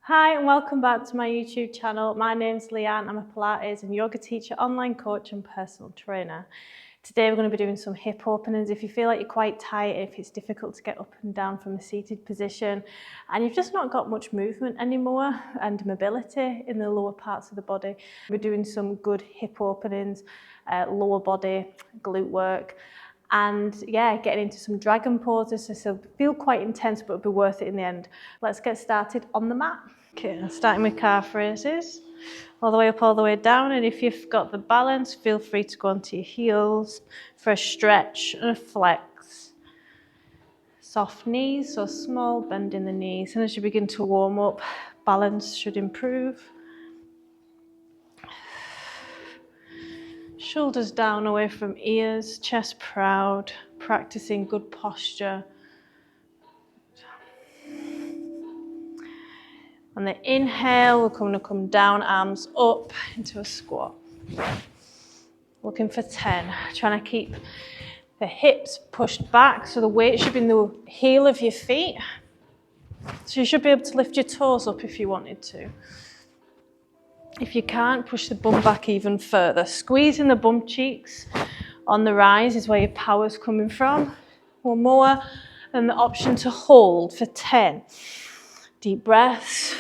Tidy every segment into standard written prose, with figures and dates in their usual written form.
Hi and welcome back to my YouTube channel. My name's Leanne. I'm a Pilates and yoga teacher, online coach and personal trainer. Today we're going to be doing some hip openings. If you feel like you're quite tight, if it's difficult to get up and down from a seated position and you've just not got much movement anymore and mobility in the lower parts of the body, we're doing some good hip openings, lower body, glute work. And yeah, getting into some dragon poses, so feel quite intense, but it'll be worth it in the end. Let's get started on the mat. Okay, starting with calf raises, all the way up, all the way down, and if you've got the balance, feel free to go onto your heels for a stretch and a flex. Soft knees, so small bend in the knees, and as you begin to warm up, balance should improve. Shoulders down away from ears, chest proud, practicing good posture. On the inhale, we're going to come down, arms up into a squat. Looking for 10. Trying to keep the hips pushed back, so the weight should be in the heel of your feet. So you should be able to lift your toes up if you wanted to. If you can't, push the bum back even further. Squeezing the bum cheeks on the rise is where your power's coming from. One more, and the option to hold for 10. Deep breaths.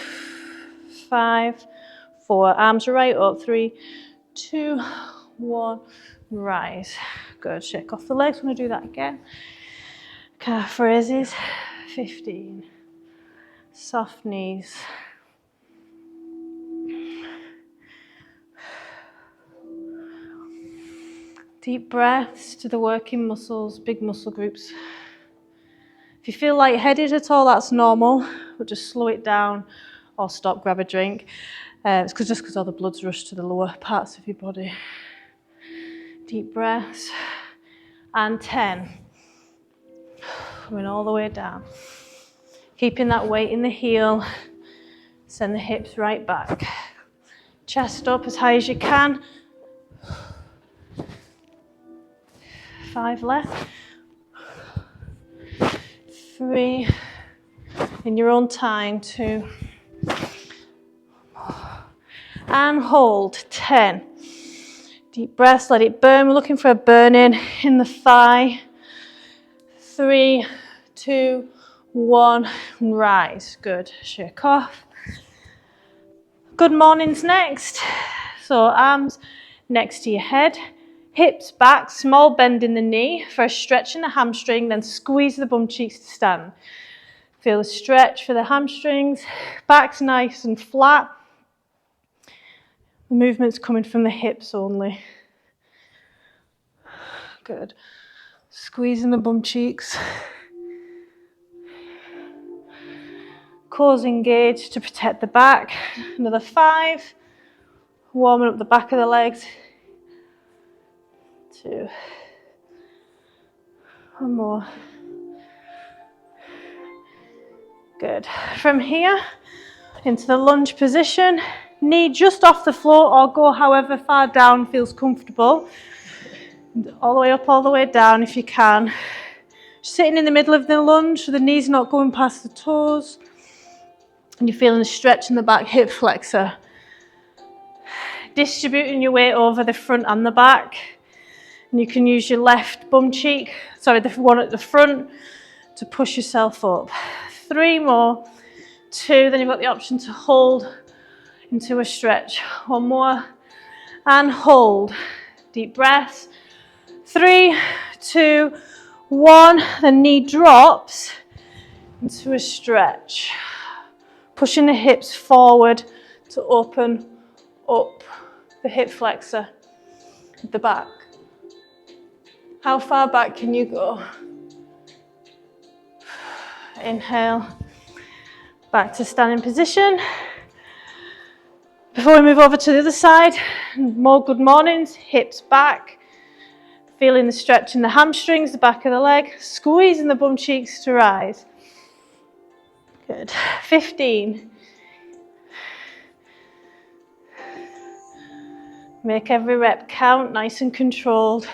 5, 4, arms right up. 3, 2, 1, rise. Good, shake off the legs. I'm going to do that again. Calf raises. 15. Soft knees. Deep breaths to the working muscles, big muscle groups. If you feel lightheaded at all, that's normal, but just slow it down or stop, grab a drink. It's just because all the blood's rushed to the lower parts of your body. Deep breaths. And 10. Coming all the way down. Keeping that weight in the heel. Send the hips right back. Chest up as high as you can. 5 left. 3. In your own time. 2. And hold. 10. Deep breaths, let it burn. We're looking for a burn in the thigh. 3, 2, 1, rise. Good. Shake off. Good morning's next. So arms next to your head, hips back, small bend in the knee for a stretch in the hamstring, then squeeze the bum cheeks to stand. Feel the stretch for the hamstrings, back's nice and flat. The movement's coming from the hips only. Good. Squeezing the bum cheeks. Cores engaged to protect the back. Another 5. Warming up the back of the legs. 2. One more. Good. From here, into the lunge position. Knee just off the floor or go however far down feels comfortable. All the way up, all the way down if you can. Sitting in the middle of the lunge so the knee's not going past the toes. And you're feeling a stretch in the back hip flexor. Distributing your weight over the front and the back. And you can use your left bum cheek, the one at the front, to push yourself up. 3 more. 2, then you've got the option to hold into a stretch. 1 more. And hold. Deep breaths. 3, 2, 1. The knee drops into a stretch. Pushing the hips forward to open up the hip flexor at the back. How far back can you go? Inhale. Back to standing position. Before we move over to the other side, more good mornings, hips back. Feeling the stretch in the hamstrings, the back of the leg. Squeezing the bum cheeks to rise. Good. 15. Make every rep count, nice and controlled.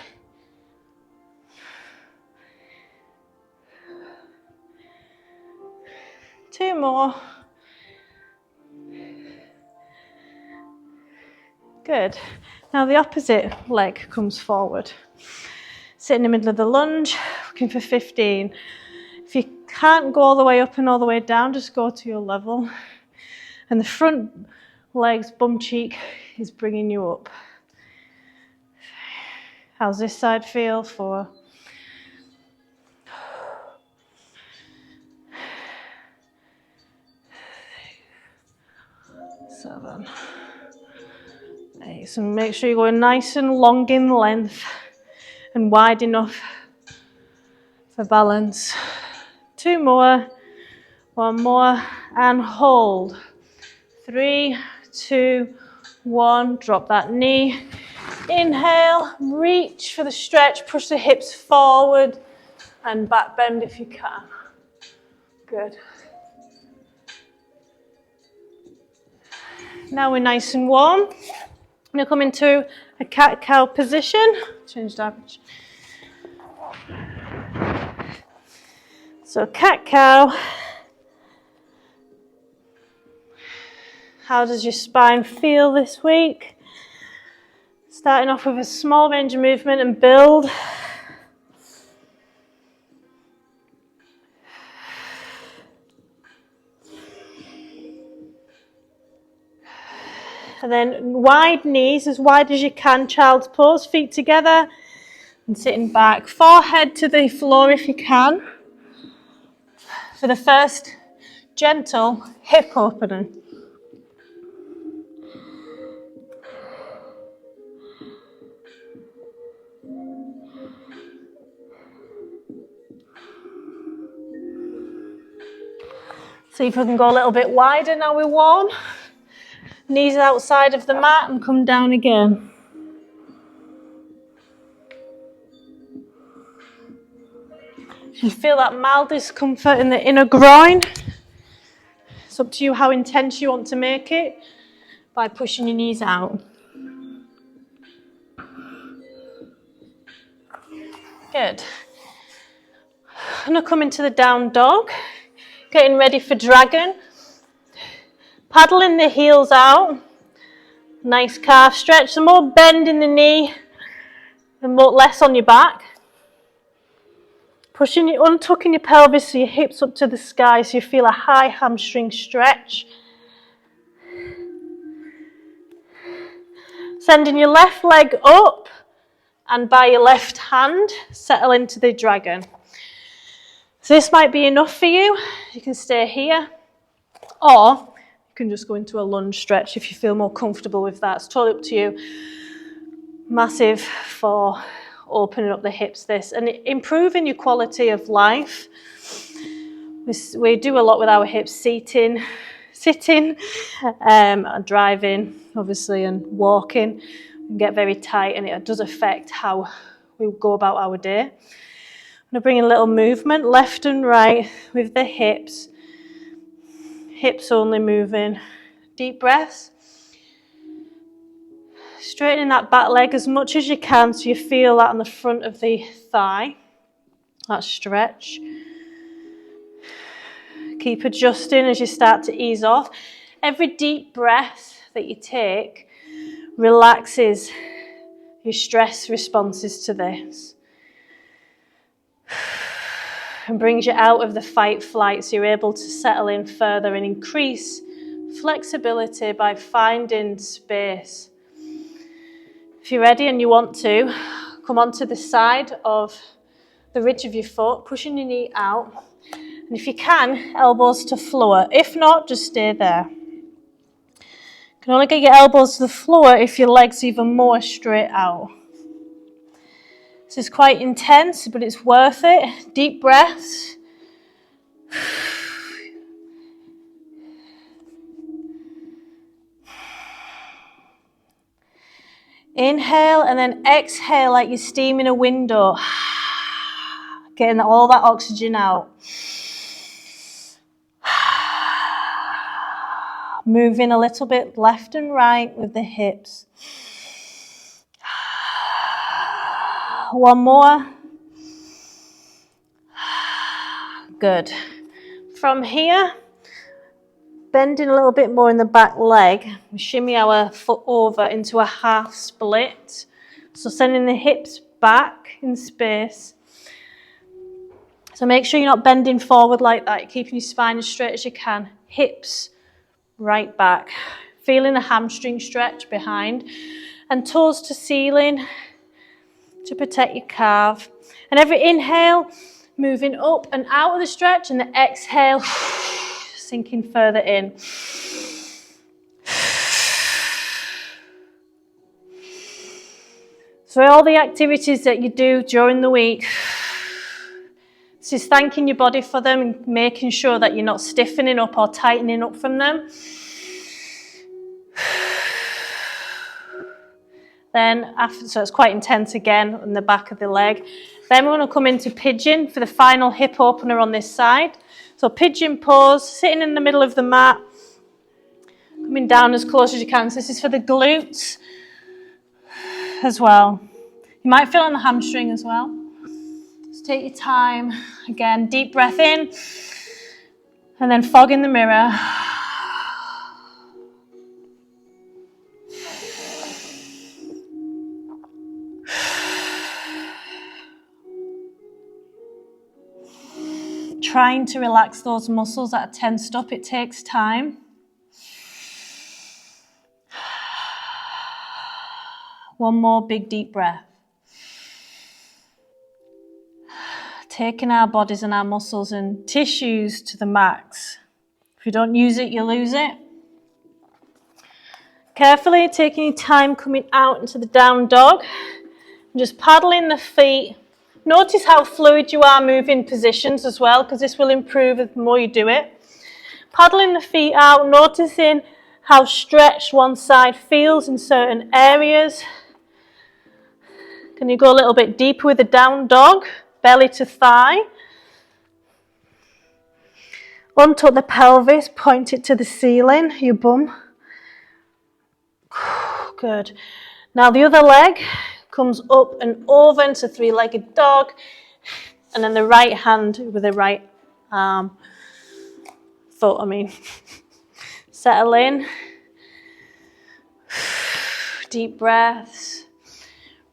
2 more. Good. Now the opposite leg comes forward. Sit in the middle of the lunge, looking for 15. If you can't go all the way up and all the way down, just go to your level. And the front leg's bum cheek is bringing you up. How's this side feel? 4. 7. 8. So make sure you're going nice and long in length and wide enough for balance. 2 more. 1 more. And hold. 3, 2, 1. Drop that knee. Inhale. Reach for the stretch. Push the hips forward and back bend if you can. Good. Now we're nice and warm. I'm going to come into a cat-cow position. Change average. So cat-cow. How does your spine feel this week? Starting off with a small range of movement and build. And then wide knees, as wide as you can, child's pose, feet together and sitting back. Forehead to the floor if you can. For the first gentle hip opening. See if we can go a little bit wider now we're warm. Knees outside of the mat and come down again. If you feel that mild discomfort in the inner groin, it's up to you how intense you want to make it by pushing your knees out. Good. I'm going to come into the down dog, getting ready for dragon. Paddling the heels out. Nice calf stretch. Some more bend in the knee and more less on your back. Untucking your pelvis so your hips up to the sky so you feel a high hamstring stretch. Sending your left leg up and by your left hand, settle into the dragon. So this might be enough for you. You can stay here or you can just go into a lunge stretch if you feel more comfortable with that. It's totally up to you. Massive for opening up the hips, this, and improving your quality of life. We do a lot with our hips, sitting, and driving, obviously, and walking. We can get very tight, and it does affect how we go about our day. I'm going to bring in a little movement, left and right, with the hips. Hips only moving. Deep breaths. Straightening that back leg as much as you can so you feel that on the front of the thigh. That stretch. Keep adjusting as you start to ease off. Every deep breath that you take relaxes your stress responses to this. And brings you out of the fight-flight so you're able to settle in further and increase flexibility by finding space. If you're ready and you want to, come onto the side of the ridge of your foot, pushing your knee out. And if you can, elbows to floor. If not, just stay there. You can only get your elbows to the floor if your legs even more straight out. This is quite intense, but it's worth it. Deep breaths. Inhale and then exhale like you're steaming a window. Getting all that oxygen out. Moving a little bit left and right with the hips. One more. Good. From here, bending a little bit more in the back leg. We shimmy our foot over into a half split. So sending the hips back in space. So make sure you're not bending forward like that. You're keeping your spine as straight as you can. Hips right back. Feeling the hamstring stretch behind. And toes to ceiling to protect your calf. And every inhale, moving up and out of the stretch. And the exhale, sinking further in. So all the activities that you do during the week, this is thanking your body for them and making sure that you're not stiffening up or tightening up from them. Then after, so it's quite intense again on the back of the leg. Then we're going to come into pigeon for the final hip opener on this side. So pigeon pose, sitting in the middle of the mat, coming down as close as you can. So this is for the glutes as well. You might feel on the hamstring as well. Just take your time. Again, deep breath in. And then fog in the mirror. Trying to relax those muscles that are tensed up. It takes time. One more big deep breath. Taking our bodies and our muscles and tissues to the max. If you don't use it, you lose it. Carefully taking your time coming out into the down dog. And just paddling the feet. Notice how fluid you are moving positions as well, because this will improve the more you do it. Paddling the feet out, noticing how stretched one side feels in certain areas. Can you go a little bit deeper with the down dog? Belly to thigh. Untuck the pelvis, point it to the ceiling, your bum. Good. Now the other leg comes up and over into three-legged dog. And then the right hand with the right foot, Settle in. Deep breaths.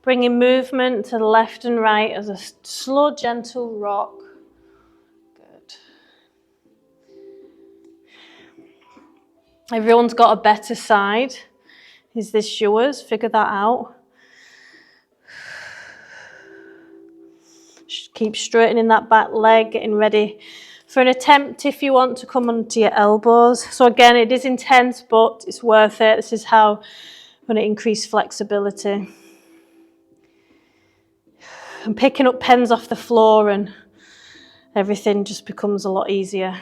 Bringing movement to the left and right as a slow, gentle rock. Good. Everyone's got a better side. Is this yours? Figure that out. Keep straightening that back leg, getting ready for an attempt if you want to come onto your elbows. So again, it is intense, but it's worth it. This is how I'm going to increase flexibility. And picking up pens off the floor and everything just becomes a lot easier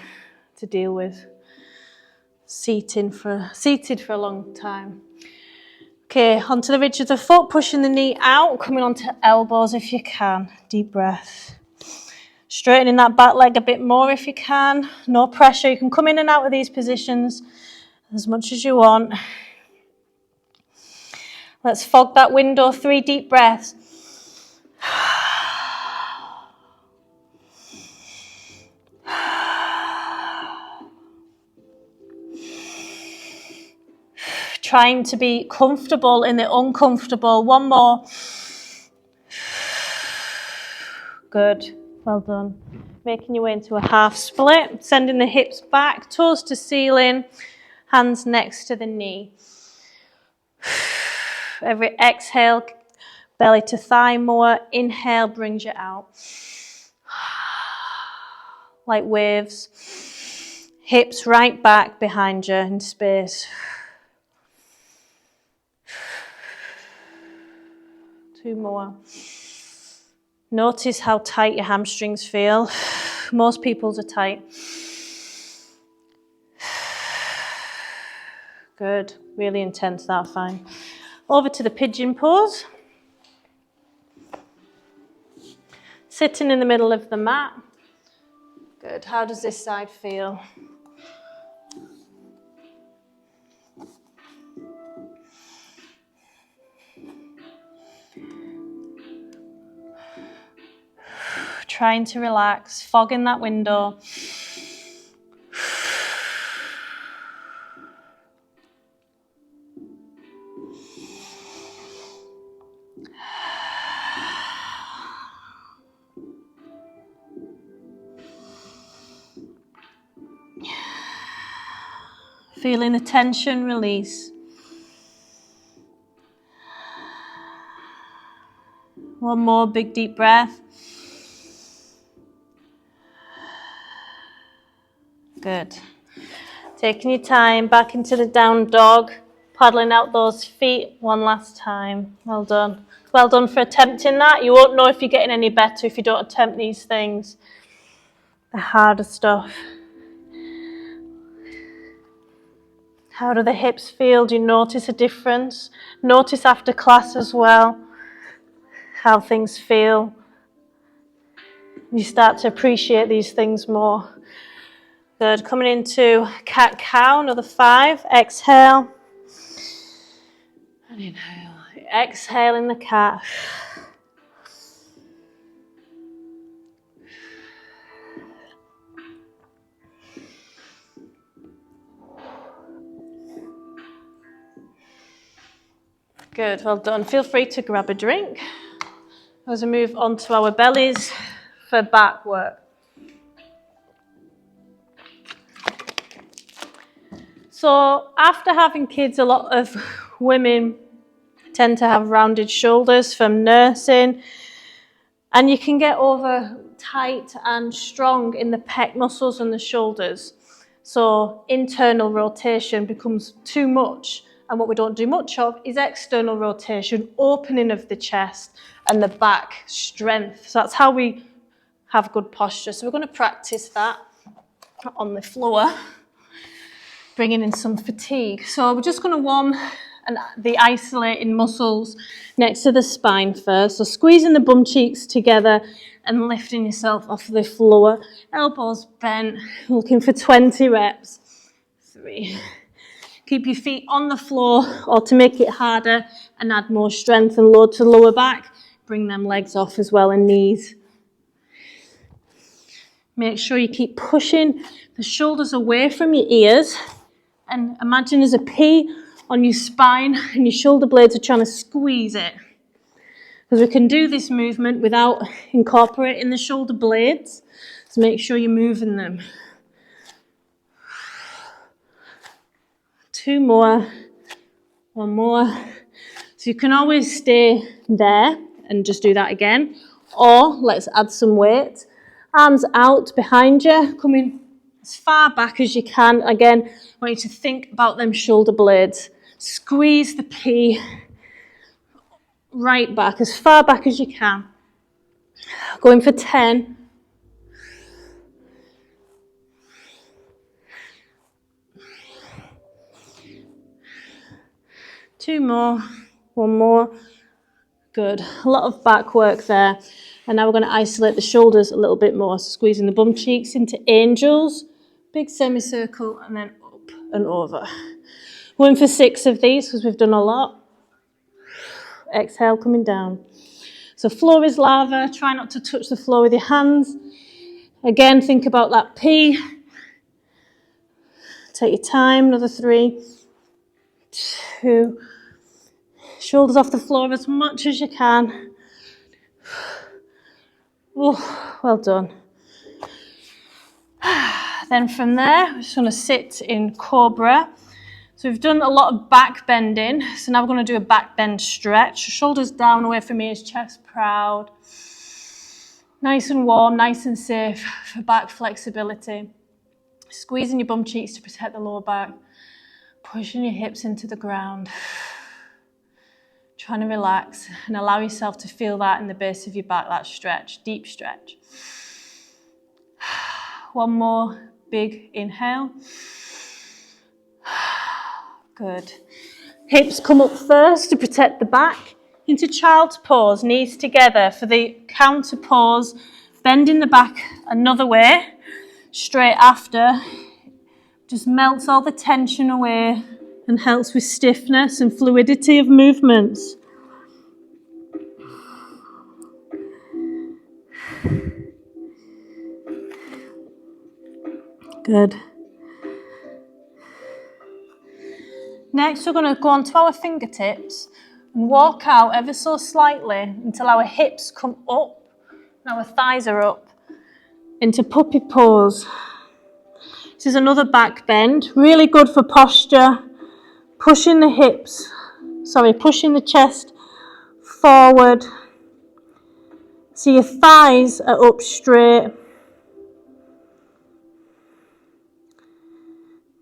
to deal with. Seated for a long time. Okay, onto the ridge of the foot, pushing the knee out, coming onto elbows if you can. Deep breath. Straightening that back leg a bit more if you can. No pressure. You can come in and out of these positions as much as you want. Let's fog that window. 3 deep breaths. Trying to be comfortable in the uncomfortable. One more. Good. Well done. Making your way into a half split. Sending the hips back, toes to ceiling, hands next to the knee. Every exhale, belly to thigh more. Inhale brings you out. Like waves. Hips right back behind you in space. 2 more. Notice how tight your hamstrings feel. Most people's are tight. Good. Really intense, that fine. Over to the pigeon pose. Sitting in the middle of the mat. Good. How does this side feel? Trying to relax, fogging that window. Feeling the tension release. One more big deep breath. Good. Taking your time back into the down dog, paddling out those feet one last time. Well done. Well done for attempting that. You won't know if you're getting any better if you don't attempt these things. The harder stuff. How do the hips feel? Do you notice a difference? Notice after class as well how things feel. You start to appreciate these things more. Good. Coming into cat-cow, another 5. Exhale. And inhale. Exhale in the cat. Good, well done. Feel free to grab a drink as we move on to our bellies for back work. So after having kids, a lot of women tend to have rounded shoulders from nursing, and you can get over tight and strong in the pec muscles and the shoulders. So internal rotation becomes too much, and what we don't do much of is external rotation, opening of the chest and the back strength. So that's how we have good posture. So we're going to practice that on the floor, bringing in some fatigue. So we're just going to warm the isolating muscles next to the spine first. So squeezing the bum cheeks together and lifting yourself off the floor. Elbows bent, looking for 20 reps. 3. Keep your feet on the floor, or to make it harder and add more strength and load to the lower back, bring them legs off as well and knees. Make sure you keep pushing the shoulders away from your ears, and imagine there's a P on your spine and your shoulder blades are trying to squeeze it. Because we can do this movement without incorporating the shoulder blades, so make sure you're moving them. 2 more, 1 more. So you can always stay there and just do that again, or let's add some weight. Arms out behind you, coming as far back as you can. Again, I want you to think about them shoulder blades. Squeeze the P right back, as far back as you can. Going for 10. Two more, 1 more. Good. A lot of back work there. And now we're going to isolate the shoulders a little bit more. So squeezing the bum cheeks into angels, big semicircle, and then up and over. Going for 6 of these because we've done a lot. Exhale, coming down. So floor is lava. Try not to touch the floor with your hands. Again, think about that P. Take your time. Another 3, 2. Shoulders off the floor as much as you can. Oh, well done. Then from there, we're just going to sit in cobra. So we've done a lot of back bending. So now we're going to do a back bend stretch. Shoulders down away from ears, chest proud. Nice and warm, nice and safe for back flexibility. Squeezing your bum cheeks to protect the lower back. Pushing your hips into the ground. Trying to relax and allow yourself to feel that in the base of your back, that stretch, deep stretch. 1 more big inhale. Good. Hips come up first to protect the back. Into child's pose, knees together for the counter pose. Bending the back another way, straight after. Just melts all the tension away and helps with stiffness and fluidity of movements. Good. Next, we're going to go onto our fingertips and walk out ever so slightly until our hips come up and our thighs are up into puppy pose. This is another back bend, really good for posture, pushing the chest forward. So your thighs are up straight.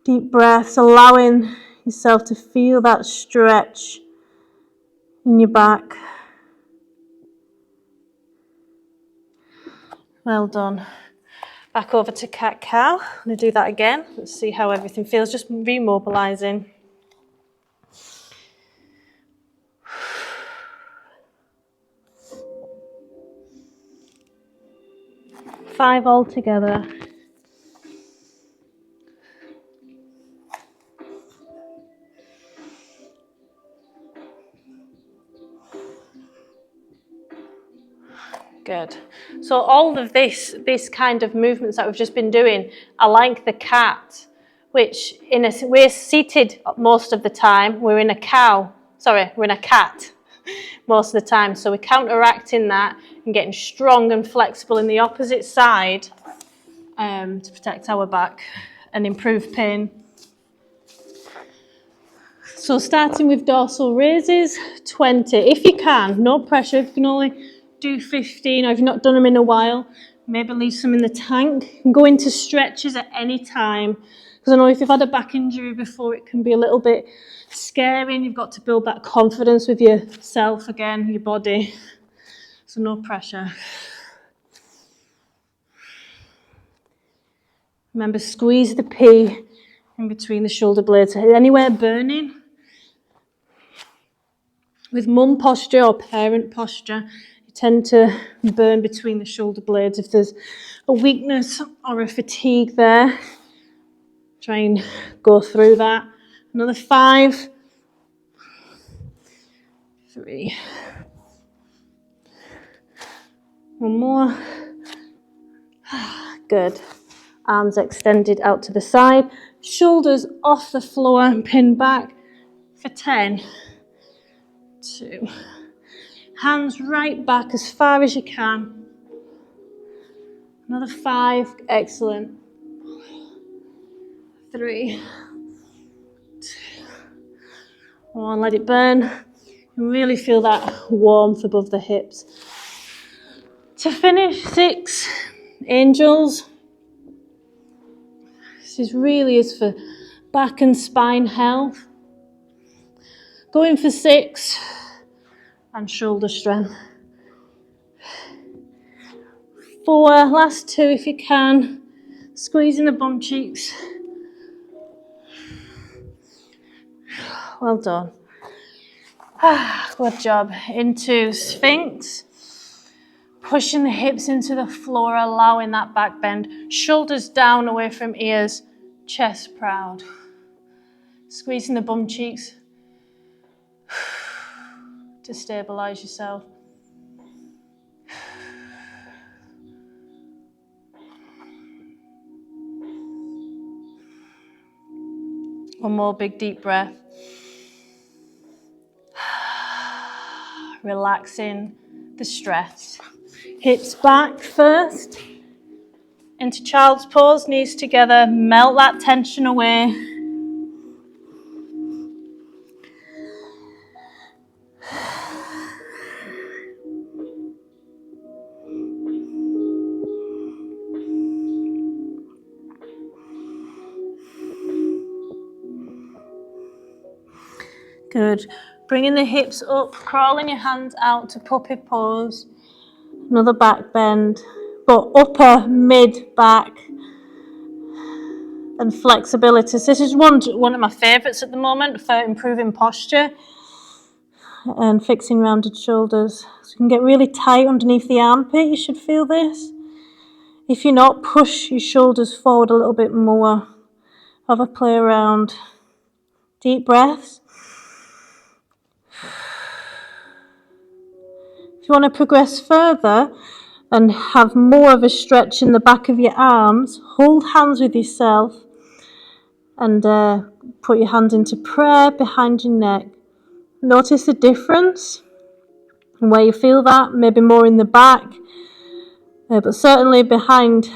Deep breaths, allowing yourself to feel that stretch in your back. Well done. Back over to cat-cow. I'm going to do that again. Let's see how everything feels. Just remobilising. 5 all together. Good. So all of this kind of movements that we've just been doing are like the cat, which we're seated most of the time. We're in a cat most of the time. So we're counteracting that and getting strong and flexible in the opposite side to protect our back and improve pain. So starting with dorsal raises, 20. If you can, no pressure. If you can only do 15, or if you've not done them in a while, maybe leave some in the tank. You can go into stretches at any time, because I know if you've had a back injury before, it can be a little bit scary, and you've got to build that confidence with yourself again, your body. So no pressure. Remember, squeeze the P in between the shoulder blades. Anywhere burning? With mum posture or parent posture, you tend to burn between the shoulder blades. If there's a weakness or a fatigue there, try and go through that. Another 5, 3. One more. Good. Arms extended out to the side. Shoulders off the floor and pinned back for 10. 2. Hands right back as far as you can. Another 5. Excellent. 3. 2. 1. Let it burn. And really feel that warmth above the hips. To finish, 6. Angels. This really is for back and spine health. Going for 6. And shoulder strength. 4, last 2 if you can. Squeezing the bum cheeks. Well done. Good job. Into Sphinx. Pushing the hips into the floor, allowing that back bend. Shoulders down away from ears. Chest proud. Squeezing the bum cheeks to stabilize yourself. One more big deep breath. Relaxing the stress. Hips back first. Into child's pose, knees together. Melt that tension away. Good. Bringing the hips up, crawling your hands out to puppy pose. Another back bend, but upper, mid, back, and flexibility. So this is one of my favourites at the moment for improving posture and fixing rounded shoulders. So you can get really tight underneath the armpit. You should feel this. If you're not, push your shoulders forward a little bit more. Have a play around. Deep breaths. If you want to progress further and have more of a stretch in the back of your arms, hold hands with yourself and put your hands into prayer behind your neck. Notice the difference and where you feel that, maybe more in the back, but certainly behind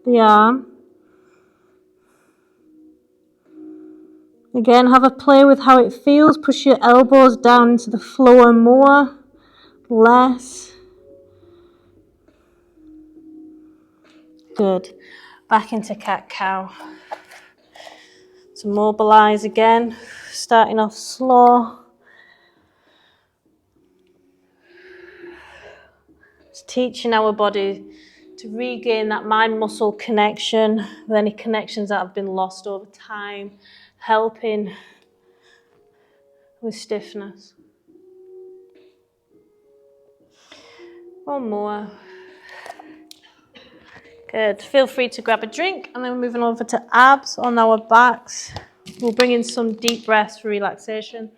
the arm. Again, have a play with how it feels. Push your elbows down into the floor more, less. Good. Back into cat-cow. So mobilise again, starting off slow. Just teaching our body to regain that mind-muscle connection with any connections that have been lost over time, helping with stiffness. One more. Good. Feel free to grab a drink, and then we're moving over to abs on our backs. We'll bring in some deep breaths for relaxation.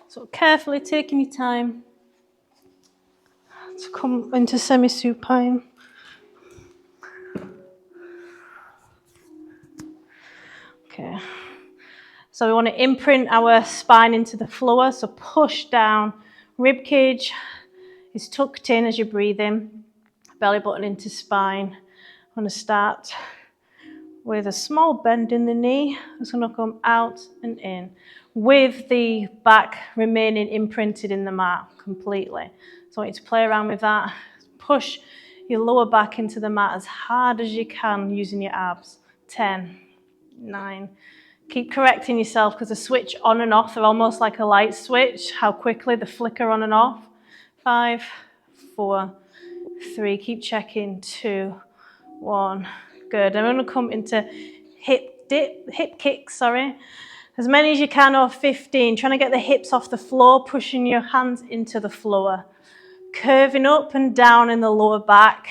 So carefully taking your time to come into semi-supine. Okay. So we want to imprint our spine into the floor. So push down. Rib cage is tucked in as you breathe in. Belly button into spine. I'm going to start with a small bend in the knee. It's going to come out and in, with the back remaining imprinted in the mat completely. So I want you to play around with that. Push your lower back into the mat as hard as you can using your abs. 10, 9. Keep correcting yourself because the switch on and off are almost like a light switch, how quickly they flicker on and off. 5, 4, 3. Keep checking. 2, 1. Good. I'm going to come into hip kicks, as many as you can, or 15. Trying to get the hips off the floor, pushing your hands into the floor. Curving up and down in the lower back,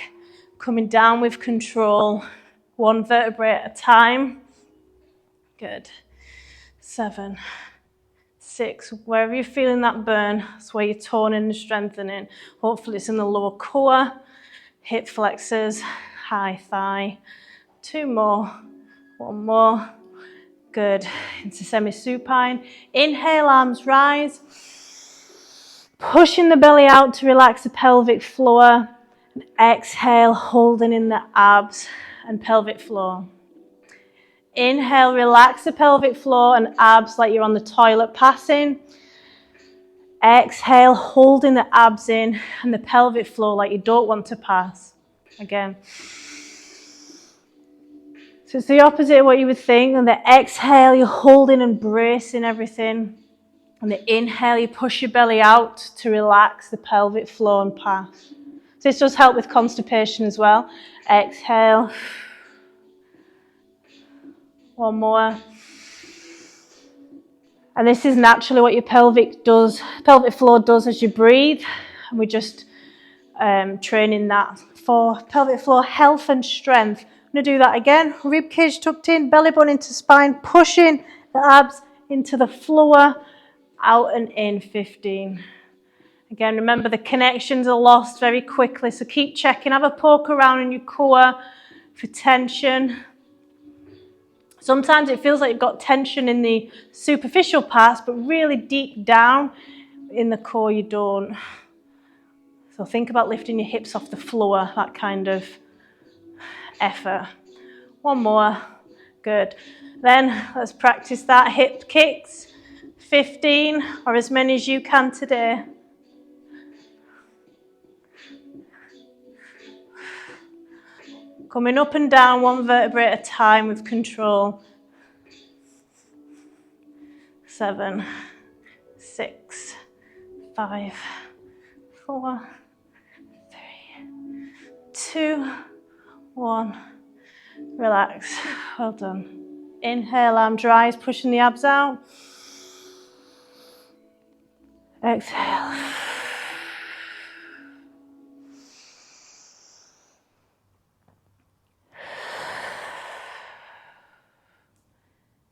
coming down with control, 1 vertebrae at a time. Good. 7, 6. Wherever you're feeling that burn, that's where you're toning and strengthening. Hopefully it's in the lower core, hip flexors, high thigh. 2 more. 1 more. Good. Into semi-supine. Inhale, arms rise. Pushing the belly out to relax the pelvic floor. And exhale, holding in the abs and pelvic floor. Inhale, relax the pelvic floor and abs like you're on the toilet passing. Exhale, holding the abs in and the pelvic floor like you don't want to pass. Again. So it's the opposite of what you would think. On the exhale, you're holding and bracing everything. On the inhale, you push your belly out to relax the pelvic floor and pass. So this does help with constipation as well. Exhale. 1 more. And this is naturally what your pelvic floor does as you breathe. And we're just training that for pelvic floor health and strength. I'm going to do that again. Rib cage tucked in, belly button into spine, pushing the abs into the floor, out and in. 15. Again, remember the connections are lost very quickly, so keep checking. Have a poke around in your core for tension. Sometimes it feels like you've got tension in the superficial parts, but really deep down in the core you don't. So think about lifting your hips off the floor, that kind of effort. 1 more. Good. Then let's practice that. Hip kicks. 15, or as many as you can today. Coming up and down 1 vertebrae at a time with control. 7, 6, 5, 4, 3, 2, 1. Relax. Well done. Inhale, arms rise, pushing the abs out. Exhale.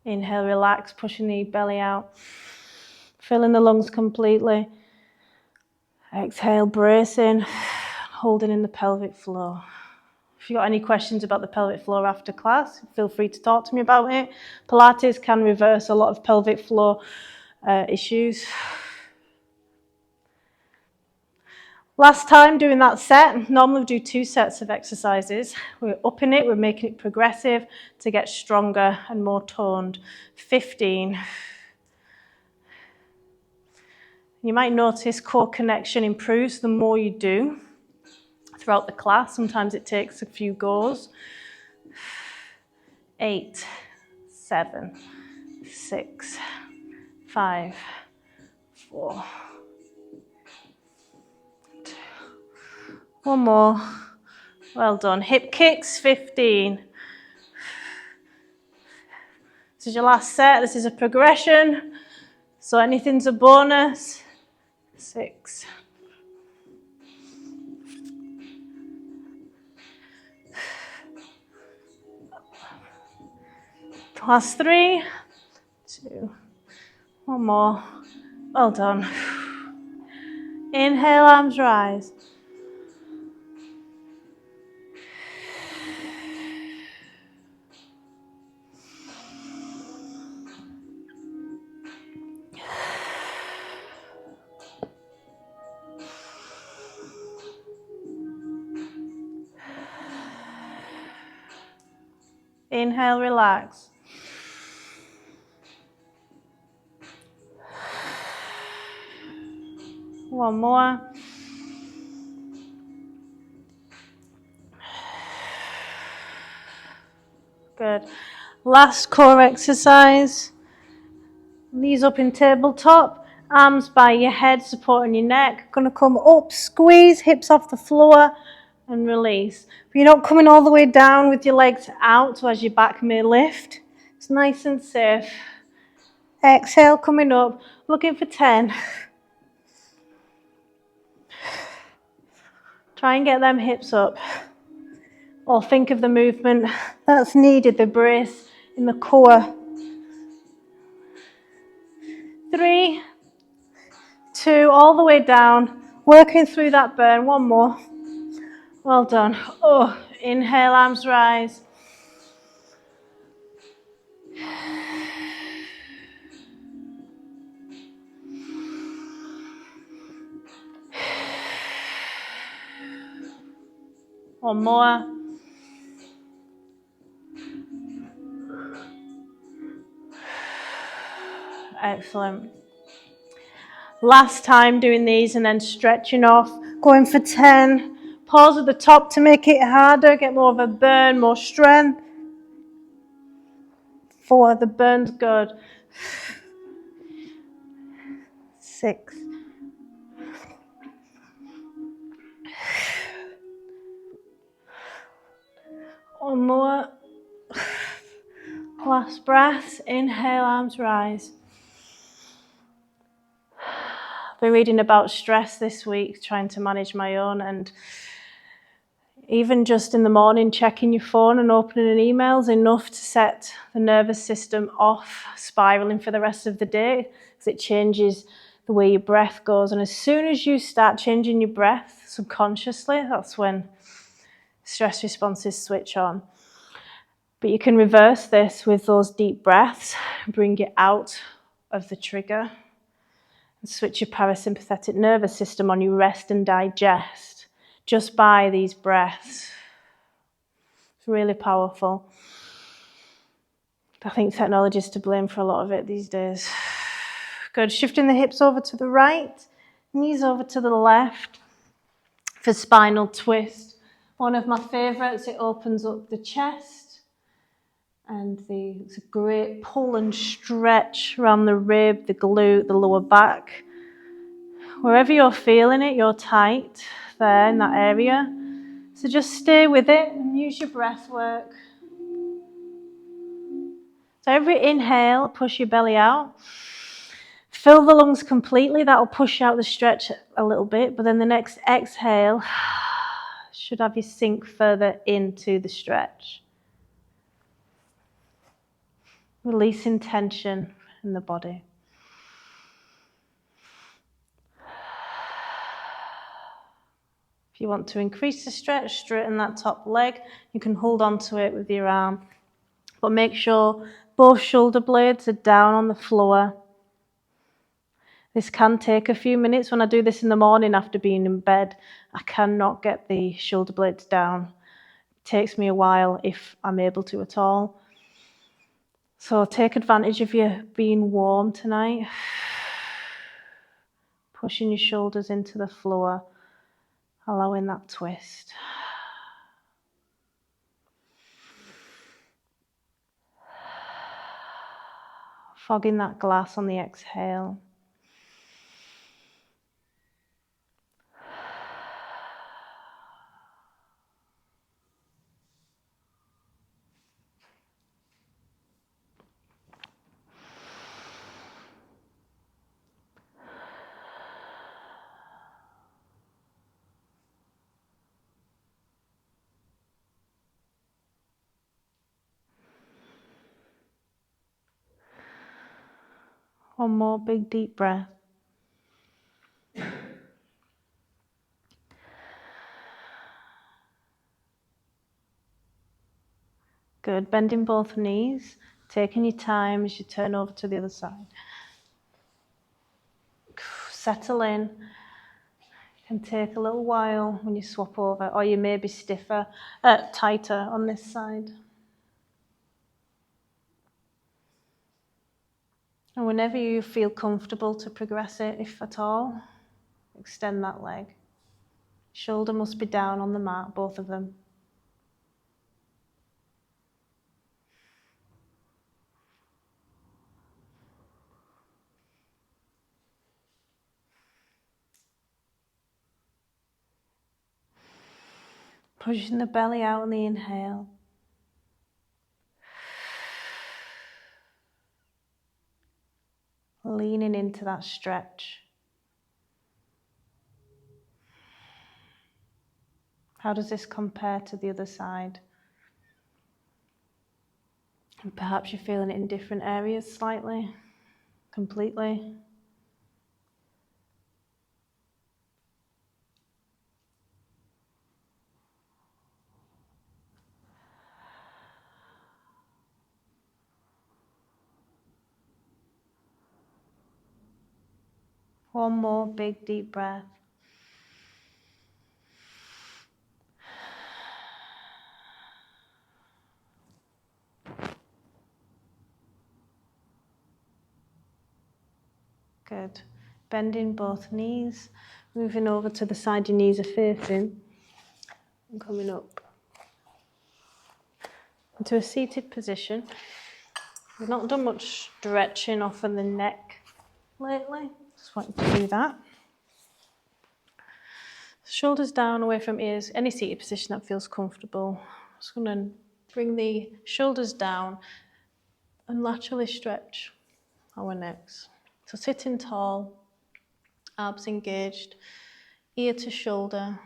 Inhale, relax, pushing the belly out. Filling the lungs completely. Exhale, bracing, holding in the pelvic floor. If you've got any questions about the pelvic floor after class, feel free to talk to me about it. Pilates can reverse a lot of pelvic floor issues. Last time doing that set, normally we do 2 sets of exercises. We're upping it, we're making it progressive to get stronger and more toned. 15. You might notice core connection improves the more you do throughout the class. Sometimes it takes a few goes. 8, 7, 6, 5, 4. 2. One more. Well done. Hip kicks, 15. This is your last set. This is a progression. So anything's a bonus. 6. Last 3. 2. One more. Well done. Inhale, arms rise. Inhale, relax. One more. Good. Last core exercise. Knees up in tabletop. Arms by your head, supporting your neck. Going to come up, squeeze, hips off the floor, and release. But you're not coming all the way down with your legs out, so as your back may lift. It's nice and safe. Exhale, coming up, looking for 10. Try and get them hips up. Or think of the movement that's needed, the brace in the core. 3, 2, all the way down. Working through that burn. One more. Well done. Oh, inhale, arms rise. One more. Excellent. Last time doing these and then stretching off, going for 10. Pause at the top to make it harder, get more of a burn, more strength. 4, the burn's good. 6. 1 more. Last breath. Inhale, arms rise. I've been reading about stress this week, trying to manage my own, and even just in the morning, checking your phone and opening an email is enough to set the nervous system off, spiraling for the rest of the day, because it changes the way your breath goes. And as soon as you start changing your breath subconsciously, that's when stress responses switch on. But you can reverse this with those deep breaths, bring it out of the trigger, and switch your parasympathetic nervous system on. You rest and digest just by these breaths. It's really powerful. I think technology is to blame for a lot of it these days. Good. Shifting the hips over to the right, knees over to the left for spinal twist. One of my favorites, it opens up the chest and it's a great pull and stretch around the rib, the glute, the lower back. Wherever you're feeling it, you're tight there in that area. So just stay with it and use your breath work. So every inhale, push your belly out. Fill the lungs completely. That'll push out the stretch a little bit. But then the next exhale should have you sink further into the stretch. Releasing tension in the body. If you want to increase the stretch, straighten that top leg. You can hold on to it with your arm. But make sure both shoulder blades are down on the floor. This can take a few minutes. When I do this in the morning after being in bed, I cannot get the shoulder blades down. It takes me a while if I'm able to at all. So take advantage of you being warm tonight. Pushing your shoulders into the floor, allowing that twist. Fogging that glass on the exhale. One more big deep breath. Good, bending both knees, taking your time as you turn over to the other side. Settle in. It can take a little while when you swap over, or you may be tighter on this side. And whenever you feel comfortable to progress it, if at all, extend that leg. Shoulder must be down on the mat, both of them. Pushing the belly out on the inhale. Leaning into that stretch. How does this compare to the other side? And perhaps you're feeling it in different areas slightly, completely. One more big deep breath. Good. Bending both knees, moving over to the side your knees are facing, and coming up into a seated position. We've not done much stretching off of the neck lately. Just wanted to do that. Shoulders down, away from ears, any seated position that feels comfortable. Just going to bring the shoulders down and laterally stretch our necks. So sitting tall, abs engaged, ear to shoulder.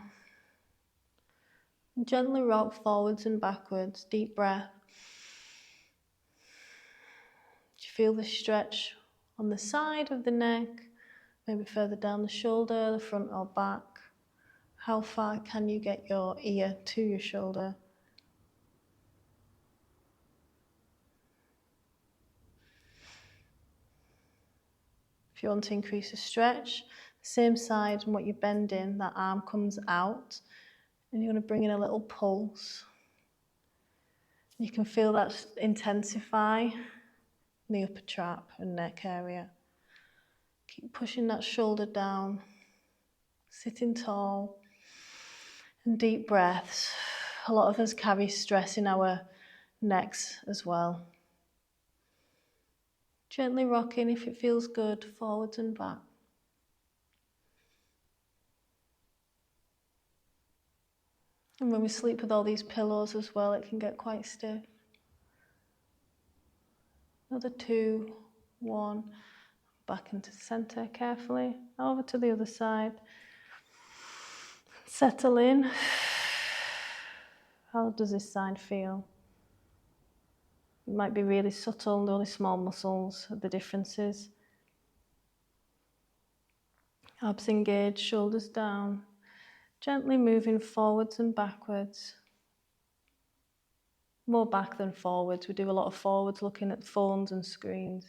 Gently rock forwards and backwards, deep breath. Do you feel the stretch on the side of the neck, maybe further down the shoulder, the front or back? How far can you get your ear to your shoulder? If you want to increase the stretch, same side and what you're bending, that arm comes out, and you're going to bring in a little pulse. You can feel that intensify in the upper trap and neck area. Keep pushing that shoulder down, sitting tall, and deep breaths. A lot of us carry stress in our necks as well. Gently rocking if it feels good, forwards and back. And when we sleep with all these pillows as well, it can get quite stiff. Another 2, 1, back into the center carefully, over to the other side. Settle in. How does this side feel? It might be really subtle, only small muscles are the differences. Abs engaged, shoulders down. Gently moving forwards and backwards. More back than forwards. We do a lot of forwards looking at phones and screens.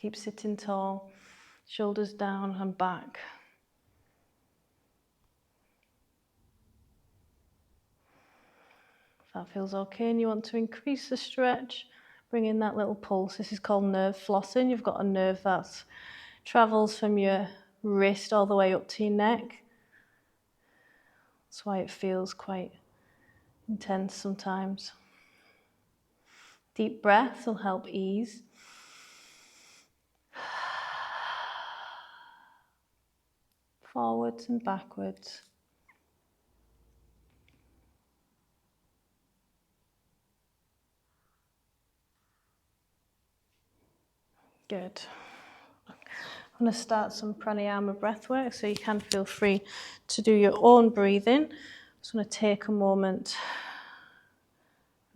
Keep sitting tall, shoulders down and back. If that feels okay and you want to increase the stretch, bring in that little pulse. This is called nerve flossing. You've got a nerve that travels from your wrist all the way up to your neck. That's why it feels quite intense sometimes. Deep breaths will help ease. Forwards and backwards. Good. I'm going to start some pranayama breath work, so you can feel free to do your own breathing. I'm just going to take a moment,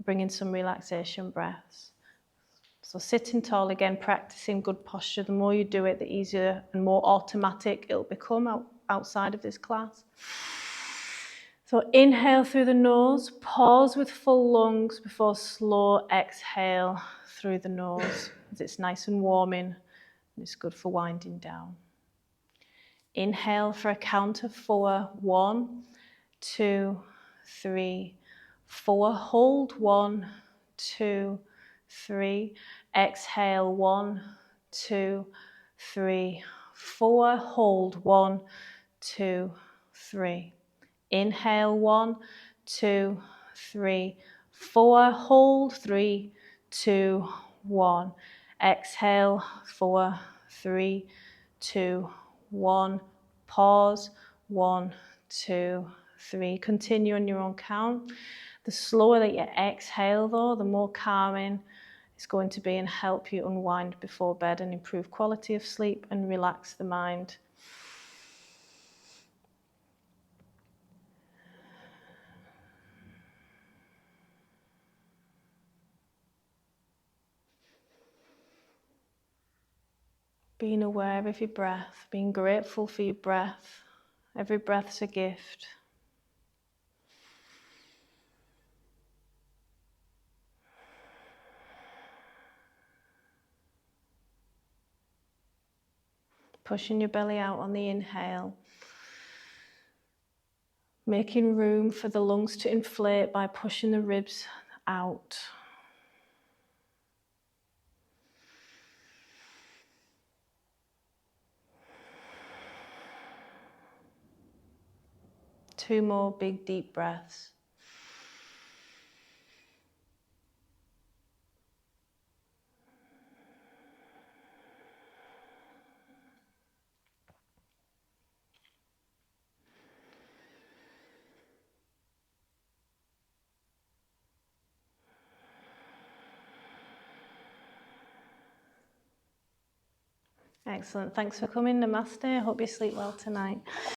bring in some relaxation breaths. So sitting tall again, practicing good posture. The more you do it, the easier and more automatic it'll become outside of this class. So inhale through the nose, pause with full lungs before slow exhale through the nose, as it's nice and warming and it's good for winding down. Inhale for a count of 4. 1, 2, 3, 4. Hold 1, 2, 3. Exhale 1, 2, 3, 4. Hold 1, 2, 3. Inhale 1, 2, 3, 4. Hold 3, 2, 1. Exhale 4, 3, 2, 1. Pause 1, 2, 3. Continue on your own count. The slower that you exhale though, the more calming it's going to be and help you unwind before bed and improve quality of sleep and relax the mind. Being aware of your breath, being grateful for your breath. Every breath's a gift. Pushing your belly out on the inhale. Making room for the lungs to inflate by pushing the ribs out. Two more big deep breaths. Excellent. Thanks for coming. Namaste. I hope you sleep well tonight.